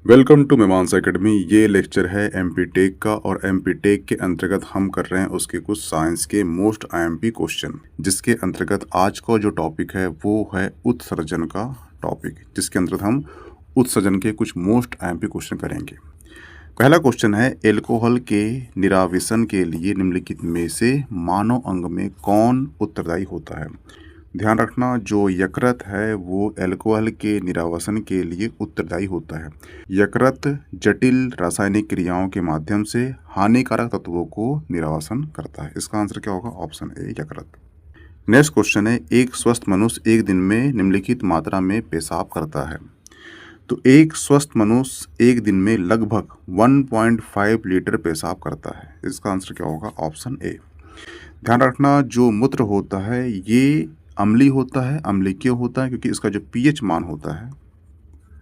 Welcome to मीमांसा academy. ये lecture है एमपी टेक का और एमपी टेक के अंतर्गत हम कर रहे हैं उसके कुछ साइंस के मोस्ट आईएमपी क्वेश्चन, जिसके अंतर्गत आज का जो टॉपिक है वो है उत्सर्जन का टॉपिक, जिसके अंतर्गत हम उत्सर्जन के कुछ मोस्ट आईएमपी क्वेश्चन करेंगे। पहला क्वेश्चन है, एल्कोहल के निरावेशन के लिए निम्नलिखित में से मानव अंग में कौन उत्तरदायी होता है। ध्यान रखना, जो यकृत है वो एल्कोहल के निरावसन के लिए उत्तरदायी होता है। यकृत जटिल रासायनिक क्रियाओं के माध्यम से हानिकारक तत्वों को निरावसन करता है। इसका आंसर क्या होगा? ऑप्शन ए, यकृत। नेक्स्ट क्वेश्चन है, एक स्वस्थ मनुष्य एक दिन में निम्नलिखित मात्रा में पेशाब करता है। तो एक स्वस्थ मनुष्य एक दिन में लगभग 1.5 लीटर पेशाब करता है। इसका आंसर क्या होगा? Option A. ध्यान रखना, जो मूत्र होता है ये अम्लीय होता है। अम्लीय क्यों होता है? क्योंकि इसका जो पीएच मान होता है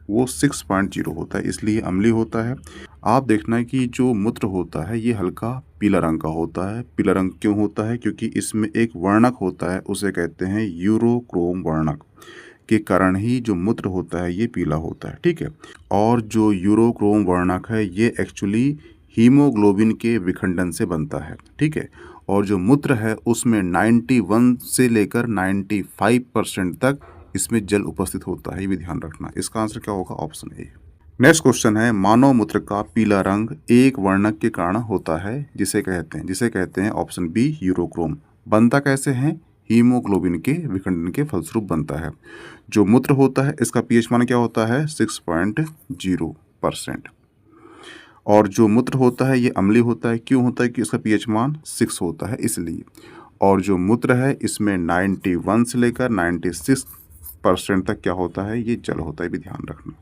वो 6.0 होता है, इसलिए अम्लीय होता है। आप देखना कि जो मूत्र होता है ये हल्का पीला रंग का होता है। पीला रंग क्यों होता है? क्योंकि इसमें एक वर्णक होता है, उसे कहते हैं यूरोक्रोम वर्णक, के कारण ही जो मूत्र होता है ये पीला होता है। ठीक है, और जो यूरोक्रोम वर्णक है ये एक्चुअली हीमोग्लोबिन के विखंडन से बनता है। ठीक है, और जो मूत्र है उसमें 91 से लेकर 95% तक इसमें जल उपस्थित होता है, ये भी ध्यान रखना। इसका आंसर क्या होगा? Option A. नेक्स्ट क्वेश्चन है, मानव मूत्र का पीला रंग एक वर्णक के कारण होता है, जिसे कहते हैं ऑप्शन बी, यूरोक्रोम। बनता कैसे है? हीमोग्लोबिन के विखंडन के फलस्वरूप बनता है। जो मूत्र होता है इसका पीएच मान क्या होता है? 6.0%। और जो मूत्र होता है ये अम्लीय होता है। क्यों होता है? कि इसका पीएच मान 6 होता है, इसलिए। और जो मूत्र है इसमें 91 से लेकर 96% तक क्या होता है? ये जल होता है, भी ध्यान रखना।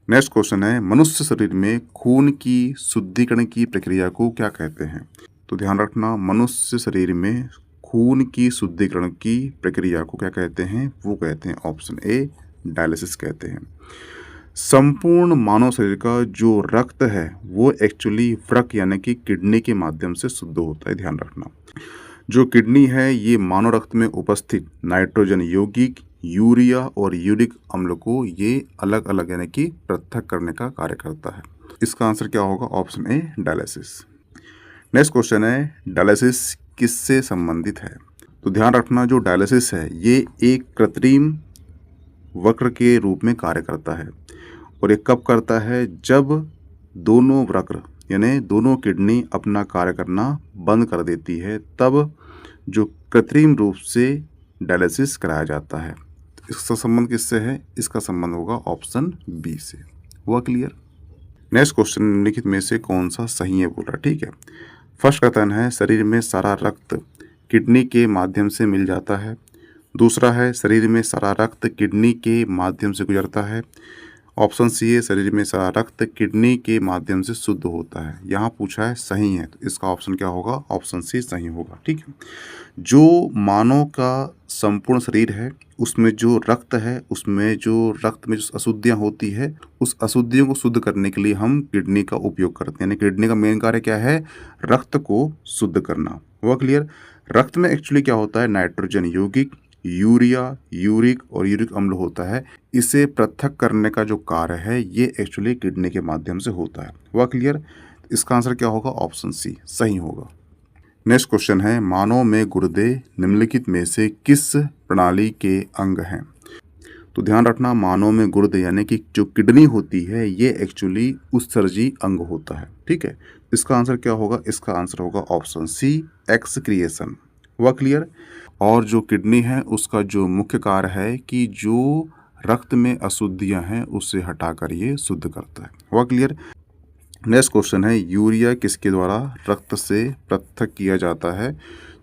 नेक्स्ट क्वेश्चन है, मनुष्य शरीर में खून की शुद्धिकरण की प्रक्रिया को क्या कहते हैं? तो ध्यान रखना, मनुष्य शरीर में खून की शुद्धिकरण की प्रक्रिया को क्या कहते हैं? वो कहते हैं ऑप्शन ए, डायलिसिस कहते हैं। संपूर्ण मानव शरीर का जो रक्त है वो एक्चुअली वृक्क यानी कि किडनी के माध्यम से शुद्ध होता है, ध्यान रखना। जो किडनी है ये मानव रक्त में उपस्थित नाइट्रोजन यौगिक, यूरिया और यूरिक अम्ल को ये अलग अलग यानी कि पृथक करने का कार्य करता है। इसका आंसर क्या होगा? Option A, dialysis. Next question है, डायलिसिस किससे संबंधित है? तो ध्यान रखना, जो डायलिसिस है ये एक कृत्रिम वक्र के रूप में कार्य करता है। और ये कब करता है? जब दोनों वक्र यानी दोनों किडनी अपना कार्य करना बंद कर देती है, तब जो कृत्रिम रूप से डायलिसिस कराया जाता है। इसका संबंध किससे है? इसका संबंध होगा ऑप्शन बी से। हुआ क्लियर? नेक्स्ट क्वेश्चन, निम्नलिखित में से कौन सा सही है बोल रहा है। ठीक है, फर्स्ट कथन है, शरीर में सारा रक्त किडनी के माध्यम से मिल जाता है। दूसरा है, शरीर में सारा रक्त किडनी के माध्यम से गुजरता है। ऑप्शन सी है, शरीर में सारा रक्त किडनी के माध्यम से शुद्ध होता है। यहाँ पूछा है सही है, तो इसका ऑप्शन क्या होगा? ऑप्शन सी सही होगा। ठीक है, जो मानव का संपूर्ण शरीर है उसमें जो रक्त है, उसमें जो रक्त में जो अशुद्धियाँ होती है, उस अशुद्धियों को शुद्ध करने के लिए हम किडनी का उपयोग करते हैं। यानी किडनी का मेन कार्य क्या है? रक्त को शुद्ध करना। हुआ क्लियर? रक्त में एक्चुअली क्या होता है? नाइट्रोजन यौगिक, यूरिया, यूरिक और यूरिक अम्ल होता है। इसे पृथक करने का जो कार्य है ये एक्चुअली किडनी के माध्यम से होता है। हुआ क्लियर? इसका आंसर क्या होगा? ऑप्शन सी सही होगा। नेक्स्ट क्वेश्चन है, मानव में गुर्दे निम्नलिखित में से किस प्रणाली के अंग हैं? तो ध्यान रखना, मानव में गुर्दे यानी कि जो किडनी होती है ये एक्चुअली उत्सर्जी अंग होता है। ठीक है, इसका आंसर क्या होगा? इसका आंसर होगा ऑप्शन सी, एक्सक्रिएशन। हुआ क्लियर? और जो किडनी है उसका जो मुख्य कार्य है कि जो रक्त में अशुद्धियां हैं उसे हटाकर ये शुद्ध करता है। हुआ क्लियर? नेक्स्ट क्वेश्चन है, यूरिया किसके द्वारा रक्त से पृथक किया जाता है?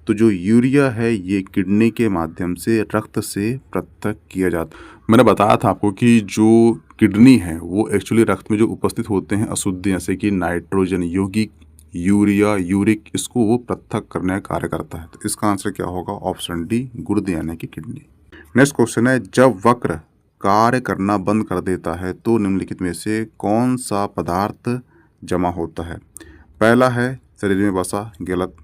तो जो यूरिया है ये किडनी के माध्यम से रक्त से पृथक किया जाता है। मैंने बताया था आपको कि जो किडनी है वो एक्चुअली रक्त में जो उपस्थित होते हैं अशुद्धि जैसे कि नाइट्रोजन यौगिक, यूरिया, यूरिक, इसको वो पृथक करने का कार्य करता है। तो इसका आंसर क्या होगा? ऑप्शन डी, गुर्दे यानी कि किडनी। नेक्स्ट क्वेश्चन है, जब वक्र कार्य करना बंद कर देता है तो निम्नलिखित में से कौन सा पदार्थ जमा होता है? पहला है शरीर में वसा, गलत।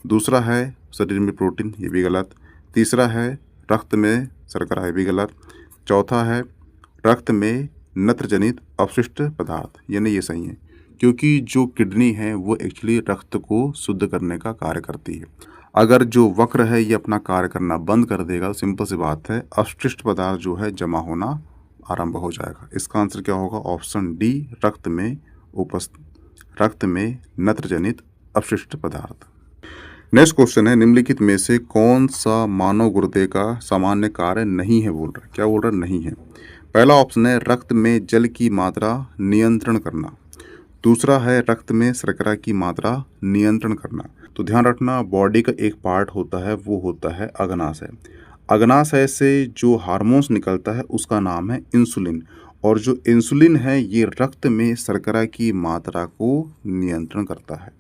दूसरा है शरीर में प्रोटीन, ये भी गलत। तीसरा है रक्त में शर्करा, ये भी गलत। चौथा है रक्त में नत्रजनित अपशिष्ट पदार्थ, यानी ये सही है क्योंकि जो किडनी है वो एक्चुअली रक्त को शुद्ध करने का कार्य करती है। अगर जो वक्र है ये अपना कार्य करना बंद कर देगा तो सिंपल सी बात है, अपशिष्ट पदार्थ जो है जमा होना आरंभ हो जाएगा। इसका आंसर क्या होगा? ऑप्शन डी, रक्त में नत्रजनित अपशिष्ट पदार्थ। नेक्स्ट क्वेश्चन है, निम्नलिखित में से कौन सा मानव गुर्दे का सामान्य कार्य नहीं है? बोल रहा है, क्या बोल रहा है? नहीं है। पहला ऑप्शन है रक्त में जल की मात्रा नियंत्रण करना। दूसरा है रक्त में शर्करा की मात्रा नियंत्रण करना। तो ध्यान रखना, बॉडी का एक पार्ट होता है वो होता है अग्नाशय। अग्नाशय से जो हार्मोन्स निकलता है उसका नाम है इंसुलिन, और जो इंसुलिन है ये रक्त में शर्करा की मात्रा को नियंत्रण करता है।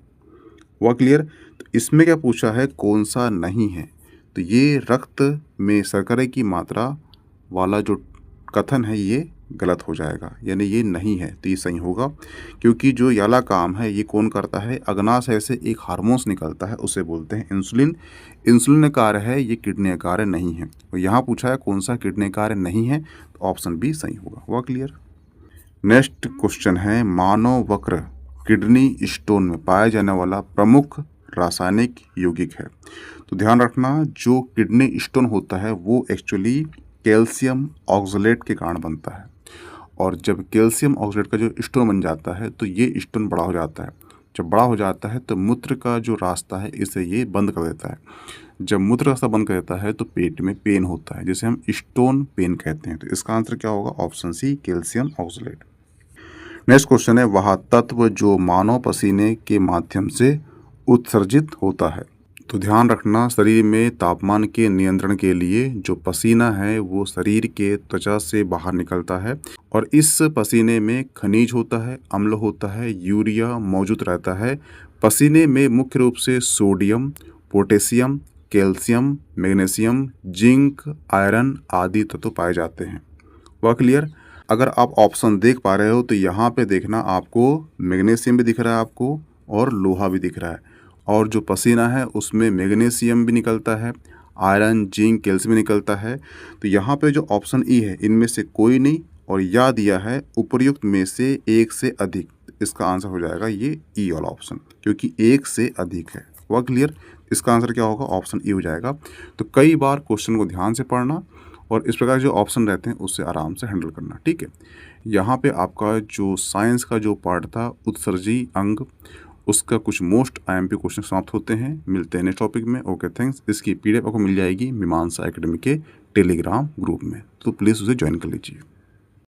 हुआ क्लियर? तो इसमें क्या पूछा है, कौन सा नहीं है? तो ये रक्त में शर्करा की मात्रा वाला जो कथन है ये गलत हो जाएगा, यानी ये नहीं है। तो ये सही होगा क्योंकि जो याला काम है ये कौन करता है? अग्नाशय से एक हार्मोन्स निकलता है उसे बोलते हैं इंसुलिन। इंसुलिन कार्य है, ये किडनी कार्य नहीं है। तो यहाँ पूछा है कौन सा किडनी कार्य नहीं है, तो ऑप्शन बी सही होगा। हुआ क्लियर? नेक्स्ट क्वेश्चन है, मानव वक्र किडनी स्टोन में पाया जाने वाला प्रमुख रासायनिक यौगिक है। तो ध्यान रखना, जो किडनी स्टोन होता है वो एक्चुअली कैल्शियम ऑक्सलेट के कारण बनता है, और जब कैल्शियम ऑक्सलेट का जो स्टोन बन जाता है तो ये स्टोन बड़ा हो जाता है। जब बड़ा हो जाता है तो मूत्र का जो रास्ता है इसे ये बंद कर देता है। जब मूत्र रास्ता बंद कर देता है तो पेट में पेन होता है, जिसे हम स्टोन पेन कहते हैं। तो इसका आंसर क्या होगा? Option C, calcium oxalate. Next question है, वह तत्व जो मानव पसीने के माध्यम से उत्सर्जित होता है। तो ध्यान रखना, शरीर में तापमान के नियंत्रण के लिए जो पसीना है वो शरीर के त्वचा से बाहर निकलता है, और इस पसीने में खनिज होता है, अम्ल होता है, यूरिया मौजूद रहता है। पसीने में मुख्य रूप से sodium, potassium, calcium, magnesium, zinc, iron आदि तत्व पाए जाते हैं। वह क्लियर? अगर आप ऑप्शन देख पा रहे हो तो यहाँ पे देखना, आपको मैग्नीशियम भी दिख रहा है आपको, और लोहा भी दिख रहा है, और जो पसीना है उसमें मैग्नीशियम भी निकलता है, आयरन, जिंक, कैल्शियम भी निकलता है। तो यहाँ पे जो ऑप्शन ई है इनमें से कोई नहीं, और या दिया है उपर्युक्त में से एक से अधिक। इसका आंसर हो जाएगा ये ई वाला ऑप्शन, क्योंकि एक से अधिक है। वह क्लियर? इसका आंसर क्या होगा? ऑप्शन ई हो जाएगा। तो कई बार क्वेश्चन को ध्यान से पढ़ना और इस प्रकार जो ऑप्शन रहते हैं उससे आराम से हैंडल करना। ठीक है, यहाँ पे आपका जो साइंस का जो पार्ट था उत्सर्जी अंग, उसका कुछ मोस्ट आईएमपी क्वेश्चन समाप्त होते हैं। मिलते हैं नेक्स्ट टॉपिक में। Okay, thanks. इसकी पीडीएफ आपको मिल जाएगी मीमांसा एकेडमी के टेलीग्राम ग्रुप में, तो प्लीज़ उसे ज्वाइन कर लीजिए।